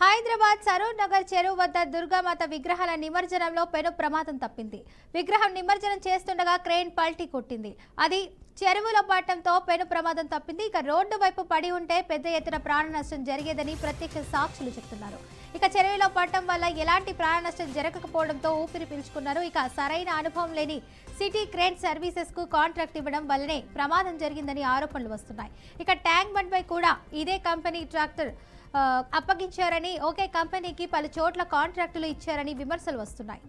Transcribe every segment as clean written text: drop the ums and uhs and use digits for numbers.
హైదరాబాద్ సరూర్ నగర్ చెరువు వద్ద దుర్గామాత విగ్రహాల నిమజ్జనంలో పెను ప్రమాదం తప్పింది. విగ్రహం నిమజ్జనం చేస్తుండగా క్రేన్ పల్టీ కొట్టింది. అది చెరువులో పడటంతో పెను ప్రమాదం తప్పింది. ఇక రోడ్డు వైపు పడి ఉంటే పెద్ద ఎత్తున ప్రాణ నష్టం జరిగేదని ప్రత్యక్ష సాక్షులు చెప్తున్నారు. ఇక చెరువులో పడటం వల్ల ఎలాంటి ప్రాణ నష్టం జరగకపోవడంతో ఊపిరి పీల్చుకున్నారు. ఇక సరైన అనుభవం లేని సిటీ క్రేన్ సర్వీసెస్ కు కాంట్రాక్ట్ ఇవ్వడం వల్లనే ప్రమాదం జరిగిందని ఆరోపణలు వస్తున్నాయి. ఇక ట్యాంక్ బండ్ పై కూడా ఇదే కంపెనీ ట్రాక్టర్ అప్పగించారని, ఒకే కంపెనీకి పలు చోట్ల కాంట్రాక్టులు ఇచ్చారని విమర్శలు వస్తున్నాయి.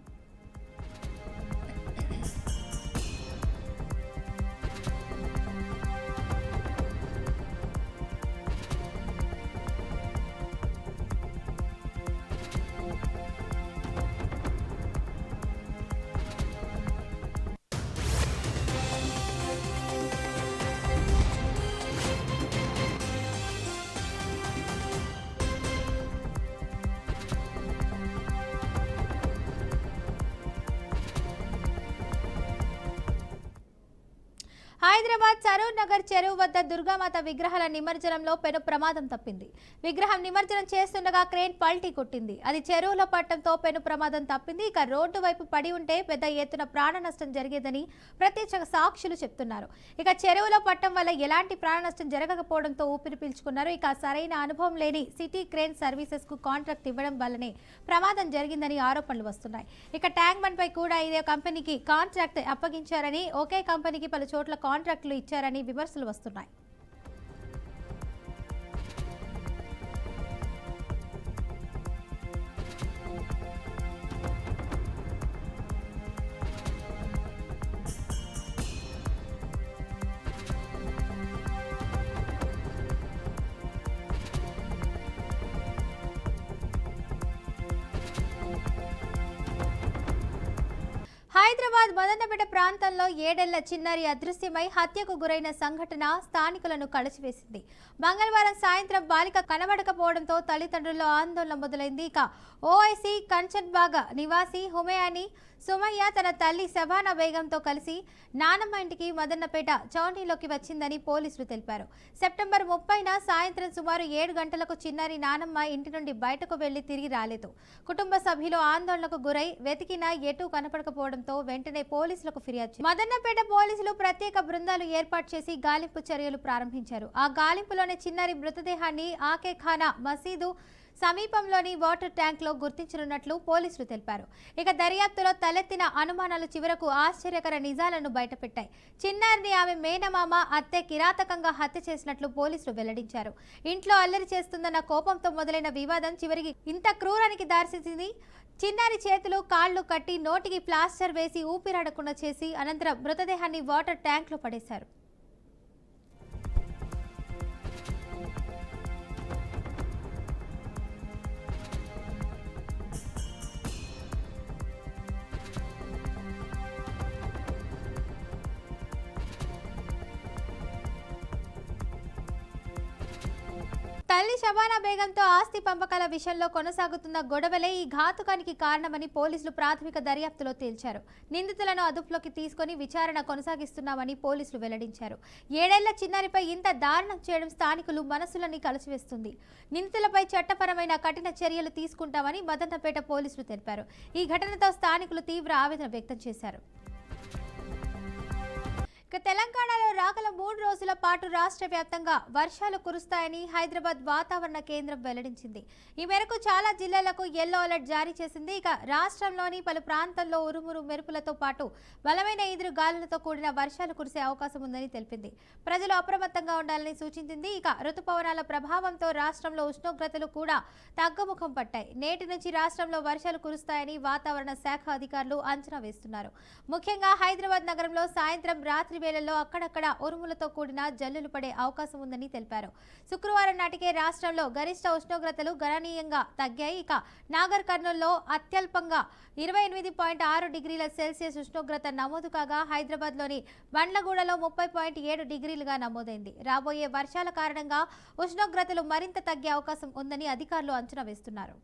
హైదరాబాద్ సరూర్ నగర్ చెరువు వద్ద దుర్గామాత విగ్రహాల నిమజ్జనంలో పెను ప్రమాదం తప్పింది. విగ్రహం నిమజ్జనం చేస్తుండగా క్రేన్ పల్టీ కొట్టింది. అది చెరువులో పడటంతో పెను ప్రమాదం తప్పింది. ఇక రోడ్డు వైపు పడి ఉంటే పెద్ద ఎత్తున ప్రాణ నష్టం జరిగేదని ప్రత్యక్ష సాక్షులు చెప్తున్నారు. ఇక చెరువులో పడటం వల్ల ఎలాంటి ప్రాణ నష్టం జరగకపోవడంతో ఊపిరి పీల్చుకున్నారు. ఇక సరైన అనుభవం లేని సిటీ క్రేన్ సర్వీసెస్ కు కాంట్రాక్ట్ ఇవ్వడం వల్లనే ప్రమాదం జరిగిందని ఆరోపణలు వస్తున్నాయి. ఇక ట్యాంక్ బండ్ పై కూడా ఇదే కంపెనీకి కాంట్రాక్ట్ అప్పగించారని, ఒకే కంపెనీకి పలు చోట్ల కాంట్రాక్టులు ఇచ్చారని విమర్శలు వస్తున్నాయి. హైదరాబాద్ మదనపేట ప్రాంతంలో 7 ఏళ్ల చిన్నారి అదృశ్యమై హత్యకు గురైన సంఘటన స్థానికులను కలచివేసింది. మంగళవారం సాయంత్రం బాలిక కనబడకపోవడంతో తల్లిదండ్రుల్లో ఆందోళన మొదలైంది. ఇక ఓఐసీ కంచన్బాగ్ నివాసి హుమయాని సుమయ్య తన తల్లి శబానా బేగంతో కలిసి నానమ్మ ఇంటికి మదన్నపేట చౌంటీలోకి వచ్చిందని పోలీసులు తెలిపారు. సెప్టెంబర్ 30న సాయంత్రం సుమారు 7 గంటలకు చిన్నారి నానమ్మ ఇంటి నుండి బయటకు వెళ్లి తిరిగి రాలేదు. కుటుంబ సభ్యులు ఆందోళనకు గురై వెతికినా ఎటూ కనపడకపోవడంతో వెంటనే పోలీసులకు ఫిర్యాదు. మదన్నపేట పోలీసులు ప్రత్యేక బృందాలు ఏర్పాటు చేసి గాలింపు చర్యలు ప్రారంభించారు. ఆ గాలింపులోనే చిన్నారి మృతదేహాన్ని ఆకేఖానా మసీదు సమీపంలోని వాటర్ ట్యాంక్ లో గుర్తించనున్నట్లు పోలీసులు తెలిపారు. ఇక దర్యాప్తులో తలెత్తిన అనుమానాలు చివరకు ఆశ్చర్యకర నిజాలను బయటపెట్టాయి. చిన్నారిని ఆమె మేనమామ అత్తే కిరాతకంగా హత్య చేసినట్లు పోలీసులు వెల్లడించారు. ఇంట్లో అల్లరి చేస్తుందన్న కోపంతో మొదలైన వివాదం చివరికి ఇంత క్రూరానికి దారితీసింది. చిన్నారి చేతులు కాళ్లు కట్టి నోటికి ప్లాస్టర్ వేసి ఊపిరాడకుండా చేసి అనంతరం మృతదేహాన్ని వాటర్ ట్యాంక్ లో పడేశారు. తల్లి శబానా బేగంతో ఆస్తి పంపకాల విషయంలో కొనసాగుతున్న గొడవలే ఈ ఘాతుకానికి కారణమని పోలీసులు ప్రాథమిక దర్యాప్తులో తేల్చారు. నిందితులను అదుపులోకి తీసుకుని విచారణ కొనసాగిస్తున్నామని పోలీసులు వెల్లడించారు. 7 ఏళ్ల చిన్నారిపై ఇంత దారుణం చేయడం స్థానికులు మనసులని కలచివేస్తుంది. నిందితులపై చట్టపరమైన కఠిన చర్యలు తీసుకుంటామని మదనపేట పోలీసులు తెలిపారు. ఈ ఘటనతో స్థానికులు తీవ్ర ఆవేదన వ్యక్తం చేశారు. తెలంగాణలో రాగల 3 రోజుల పాటు రాష్ట్ర వ్యాప్తంగా వర్షాలు కురుస్తాయని హైదరాబాద్ వాతావరణ కేంద్రం వెల్లడించింది. ఈ మేరకు చాలా జిల్లాలకు యెల్లో అలర్ట్ జారీ చేసింది. ఇక రాష్ట్రంలోని పలు ప్రాంతాల్లో ఉరుమురు మెరుపులతో పాటు బలమైన ఈదురు గాలులతో కూడిన వర్షాలు కురిసే అవకాశం ఉందని తెలిపింది. ప్రజలు అప్రమత్తంగా ఉండాలని సూచించింది. ఇక రుతుపవనాల ప్రభావంతో రాష్ట్రంలో ఉష్ణోగ్రతలు కూడా తగ్గుముఖం పట్టాయి. నేటి నుంచి రాష్ట్రంలో వర్షాలు కురుస్తాయని వాతావరణ శాఖ అధికారులు అంచనా వేస్తున్నారు. ముఖ్యంగా హైదరాబాద్ నగరంలో సాయంత్రం రాత్రి వేళల్లో అక్కడక్కడ ఉరుములతో కూడిన జల్లులు పడే అవకాశం ఉందని తెలిపారు. శుక్రవారం నాటికే రాష్ట్రంలో గరిష్ట ఉష్ణోగ్రతలు గణనీయంగా తగ్గాయి. ఇక నాగర్ కర్నూల్లో అత్యల్పంగా 28.6 డిగ్రీల సెల్సియస్ ఉష్ణోగ్రత నమోదు కాగా హైదరాబాద్లోని బండ్లగూడలో 30.7 డిగ్రీలుగా నమోదైంది. రాబోయే వర్షాల కారణంగా ఉష్ణోగ్రతలు మరింత తగ్గే అవకాశం ఉందని అధికారులు అంచనా వేస్తున్నారు.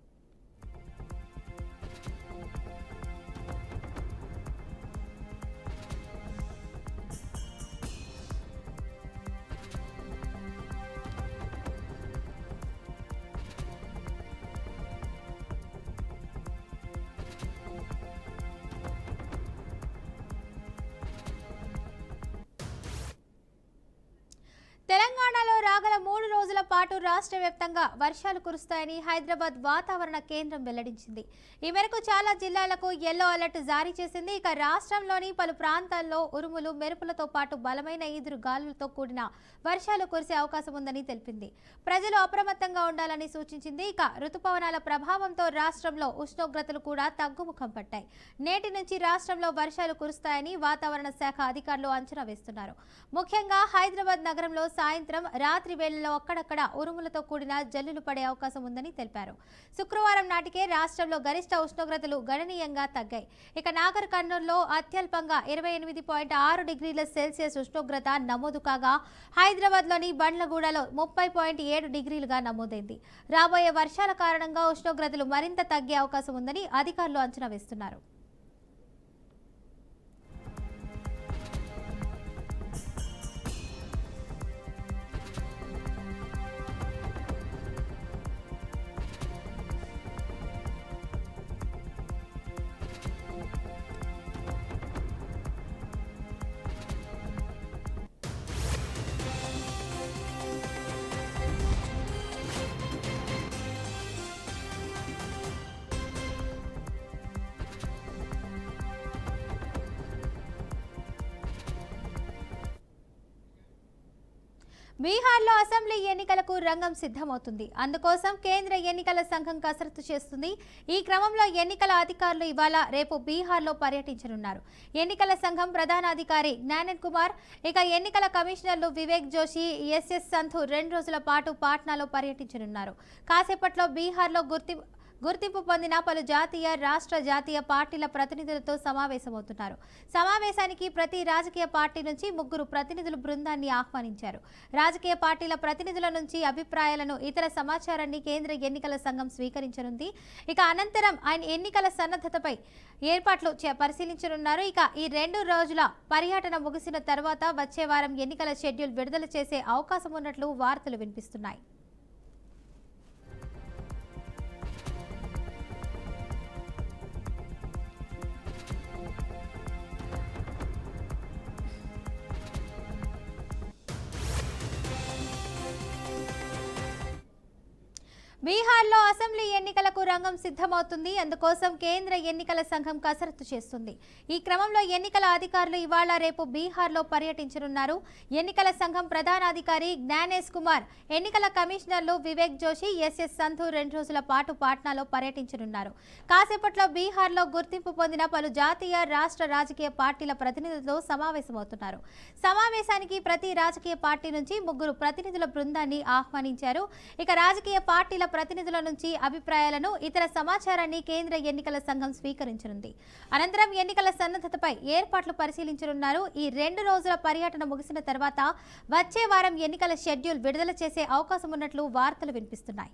3 రోజుల పాటు రాష్ట్ర వ్యాప్తంగా వర్షాలు కురుస్తాయని హైదరాబాద్ వాతావరణ కేంద్రం వెల్లడించింది. ఈ మేరకు చాలా జిల్లాలకు యెల్లో అలర్ట్ జారీ చేసింది. ఇక రాష్ట్రంలోని పలు ప్రాంతాల్లో ఉరుములు మెరుపులతో పాటు బలమైన ఈదురు గాలులతో కూడిన వర్షాలు కురిసే అవకాశం ఉందని తెలిపింది. ప్రజలు అప్రమత్తంగా ఉండాలని సూచించింది. ఇక రుతుపవనాల ప్రభావంతో రాష్ట్రంలో ఉష్ణోగ్రతలు కూడా తగ్గుముఖం పట్టాయి. నేటి నుంచి రాష్ట్రంలో వర్షాలు కురుస్తాయని వాతావరణ శాఖ అధికారులు అంచనా వేస్తున్నారు. ముఖ్యంగా హైదరాబాద్ నగరంలో సాయంత్రం రాత్రి వేళల్లో అక్కడక్కడ ఉరుములతో కూడిన జల్లులు పడే అవకాశం ఉందని తెలిపారు. శుక్రవారం నాటికే రాష్ట్రంలో గరిష్ట ఉష్ణోగ్రతలు గణనీయంగా తగ్గాయి. ఇక నాగర్ కర్నూలులో అత్యల్పంగా 28.6 డిగ్రీల సెల్సియస్ ఉష్ణోగ్రత నమోదు కాగా హైదరాబాద్లోని బండ్లగూడలో 30.7 డిగ్రీలుగా నమోదైంది. రాబోయే వర్షాల కారణంగా ఉష్ణోగ్రతలు మరింత తగ్గే అవకాశం ఉందని అధికారులు అంచనా వేస్తున్నారు. బీహార్లో అసెంబ్లీ ఎన్నికలకు రంగం సిద్ధమవుతుంది. అందుకోసం కేంద్ర ఎన్నికల సంఘం కసరత్తు చేస్తుంది. ఈ క్రమంలో ఎన్నికల అధికారులు ఇవాళ రేపు బీహార్లో పర్యటించనున్నారు. ఎన్నికల సంఘం ప్రధానాధికారి జ్ఞానేన్ కుమార్, ఇక ఎన్నికల కమిషనర్లు వివేక్ జోషి, ఎస్ఎస్ సంధు 2 రోజుల పాటు పాట్నాలో పర్యటించనున్నారు. కాసేపట్లో బీహార్లో గుర్తింపు పొందిన పలు జాతీయ, రాష్ట్ర, జాతీయ పార్టీల ప్రతినిధులతో సమావేశమవుతున్నారు. సమావేశానికి ప్రతి రాజకీయ పార్టీ నుంచి 3 ప్రతినిధుల బృందాన్ని ఆహ్వానించారు. రాజకీయ పార్టీల ప్రతినిధుల నుంచి అభిప్రాయాలను, ఇతర సమాచారాన్ని కేంద్ర ఎన్నికల సంఘం స్వీకరించనుంది. ఇక అనంతరం ఆయన ఎన్నికల సన్నద్ధతపై ఏర్పాట్లు పరిశీలించనున్నారు. ఇక ఈ 2 రోజుల పర్యటన ముగిసిన తర్వాత వచ్చే వారం ఎన్నికల షెడ్యూల్ విడుదల చేసే అవకాశం ఉన్నట్లు వార్తలు వినిపిస్తున్నాయి. బీహార్లో అసెంబ్లీ ఎన్నికలకు రంగం సిద్ధమవుతుంది. అందుకోసం కేంద్ర ఎన్నికల సంఘం కసరత్తు చేస్తుంది. ఈ క్రమంలో ఎన్నికల అధికారులు ఇవాళ రేపు బీహార్లో పర్యటించనున్నారు. ఎన్నికల సంఘం ప్రధానాధికారి జ్ఞానేష్ కుమార్, ఎన్నికల కమిషనర్లు వివేక్ జోషి, ఎస్ఎస్ సంధు 2 రోజుల పాటు పాట్నాలో పర్యటించనున్నారు. కాసేపట్లో బీహార్లో గుర్తింపు పొందిన పలు జాతీయ, రాష్ట్ర రాజకీయ పార్టీల ప్రతినిధులతో సమావేశమవుతున్నారు. సమావేశానికి ప్రతి రాజకీయ పార్టీ నుంచి 3 ప్రతినిధుల బృందాన్ని ఆహ్వానించారు. ఇక రాజకీయ పార్టీల ప్రతినిధుల నుంచి అభిప్రాయాలను, ఇతర సమాచారాన్ని కేంద్ర ఎన్నికల సంఘం స్వీకరించనుంది. అనంతరం ఎన్నికల సన్నద్ధతపై ఏర్పాట్లు పరిశీలించనున్నారు. ఈ 2 రోజుల పర్యటన ముగిసిన తర్వాత వచ్చే వారం ఎన్నికల షెడ్యూల్ విడుదల చేసే అవకాశం ఉన్నట్లు వార్తలు వినిపిస్తున్నాయి.